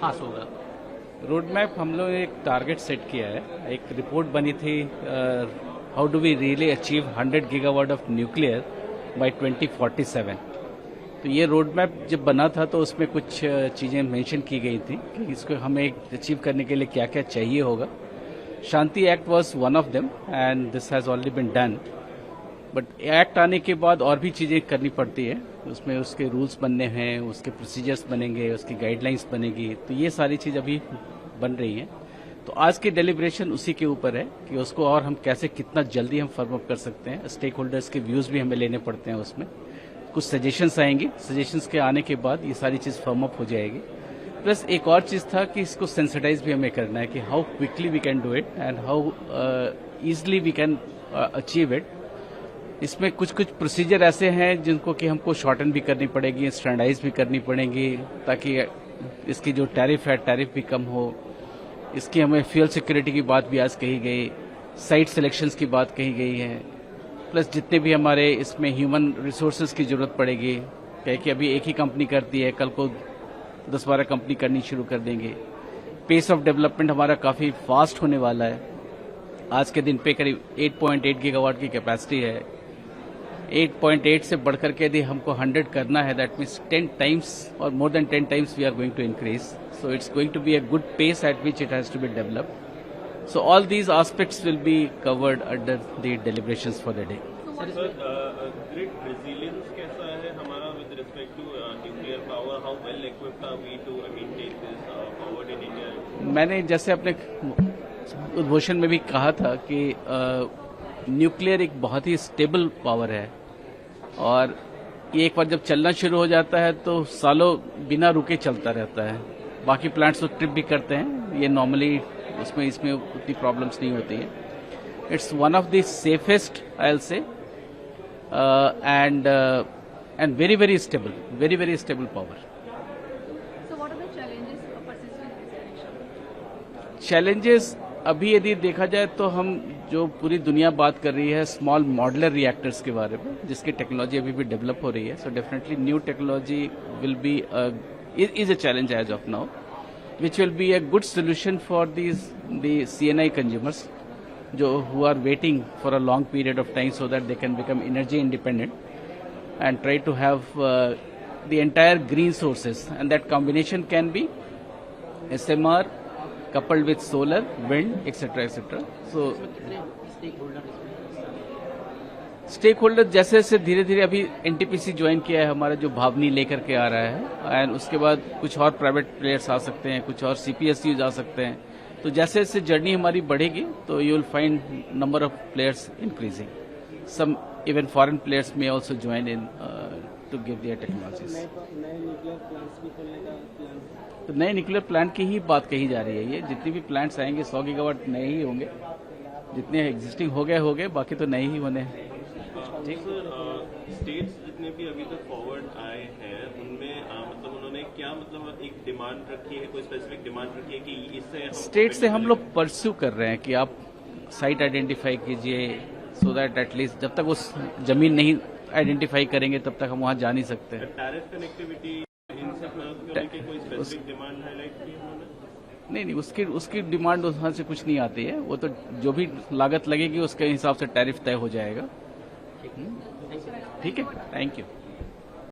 पास होगा? Road map हम लोग ने एक टारगेट सेट किया है। एक रिपोर्ट बनी थी, how do we really achieve 100 gigawatt of nuclear by 2047। तो ये रोड मैप जब बना था तो उसमें कुछ चीज़ें मेंशन की गई थी कि इसको हमें अचीव करने के लिए क्या क्या चाहिए होगा। Shanti act was one of them and this has already been done. But act आने के बाद और भी चीज़ें करनी पड़ती है, उसमें उसके रूल्स बनने हैं, उसके प्रोसीजर्स बनेंगे, उसकी गाइडलाइंस बनेगी। तो ये सारी चीज़ अभी बन रही हैं। तो आज की डेलिब्रेशन उसी के ऊपर है कि उसको और हम कैसे कितना जल्दी हम फर्म अप कर सकते हैं। स्टेक होल्डर्स के व्यूज़ भी हमें लेने पड़ते हैं, उसमें कुछ सजेशंस आएंगे, सजेशंस के आने के बाद ये सारी चीज़ फर्म अप हो जाएगी। प्लस एक और चीज़ था कि इसको सेंसिटाइज भी हमें करना है कि how quickly we can do it and how easily we can achieve it. इसमें कुछ कुछ प्रोसीजर ऐसे हैं जिनको कि हमको शॉर्टन भी करनी पड़ेगी, स्टैंडर्डाइज भी करनी पड़ेंगी, ताकि इसकी जो टैरिफ है टैरिफ भी कम हो। इसकी हमें फ्यूल सिक्योरिटी की बात भी आज कही गई, साइट सिलेक्शंस की बात कही गई है। प्लस जितने भी हमारे इसमें ह्यूमन रिसोर्सेज की जरूरत पड़ेगी, क्या कि अभी एक ही कंपनी करती है, कल को 10-12 कंपनी करनी शुरू कर देंगे। पेस ऑफ डेवलपमेंट हमारा काफ़ी फास्ट होने वाला है। आज के दिन पे करीब 8.8 गीगावाट की कैपेसिटी है। 8.8 से बढ़कर के यदि हमको 100 करना है, दैट मीन्स 10 टाइम्स और more than 10 times we are going to increase. So it's going to be a good pace at which it has to be developed. So all these aspects will be covered under the deliberations for the day. Grid resilience कैसा है हमारा with respect to nuclear power? How well equipped are we to maintain this power in India? मैंने जैसे अपने उद्घोषण में भी कहा था कि न्यूक्लियर एक बहुत ही स्टेबल पावर है और ये एक बार जब चलना शुरू हो जाता है तो सालों बिना रुके चलता रहता है। बाकी प्लांट्स तो ट्रिप भी करते हैं, ये नॉर्मली उसमें इसमें उतनी प्रॉब्लम्स नहीं होती हैं। It's one of the safest I will say and very very stable power. So what are the challenges of persisting in this direction? Challenges अभी यदि देखा जाए तो हम जो पूरी दुनिया बात कर रही है स्मॉल मॉडुलर रिएक्टर्स के बारे में, जिसकी टेक्नोलॉजी अभी भी डेवलप हो रही है। So definitely new technology will be is a challenge as of now, which will be a good solution for the CNI consumers who are waiting for a long period of time so that they can become energy independent and try to have the entire green sources, and that combination can be SMR coupled with solar, wind, etc. etc. So stakeholder जैसे जैसे धीरे धीरे अभी NTPC join किया है हमारा, जो भावनी लेकर के आ रहा है, एंड उसके बाद कुछ और प्राइवेट प्लेयर्स आ सकते हैं, कुछ और सीपीएसयूज आ सकते हैं। तो जैसे जैसे जर्नी हमारी बढ़ेगी तो you will find number of players increasing. Some even foreign players में also join in to give their technologies. तो नए न्यूक्लियर प्लांट की ही बात कही जा रही है। ये जितने भी प्लांट्स आएंगे 100 गीगावाट नए ही होंगे, जितने एग्जिस्टिंग हो गए, बाकी तो नए ही होने हैं। स्टेट्स जितने भी अभी तक फॉरवर्ड आए हैं उनमें मतलब उन्होंने क्या एक डिमांड रखी है, कोई स्पेसिफिक डिमांड रखी है कि इससे स्टेट से हम लोग परस्यू कर रहे हैं कि आप साइट आइडेंटिफाई कीजिए, सो दैट एटलीस्ट जब तक वो जमीन नहीं आइडेंटिफाई करेंगे तब तक हम वहां जा नहीं सकते। टैरिफ कनेक्टिविटी इन सब करने की कोई स्पेसिफिक डिमांड हाईलाइट की उन्होंने? नहीं, उसकी डिमांड वहां से कुछ नहीं आती है। वो तो जो भी लागत लगेगी उसके हिसाब से टैरिफ तय हो जाएगा। ठीक है, थैंक यू।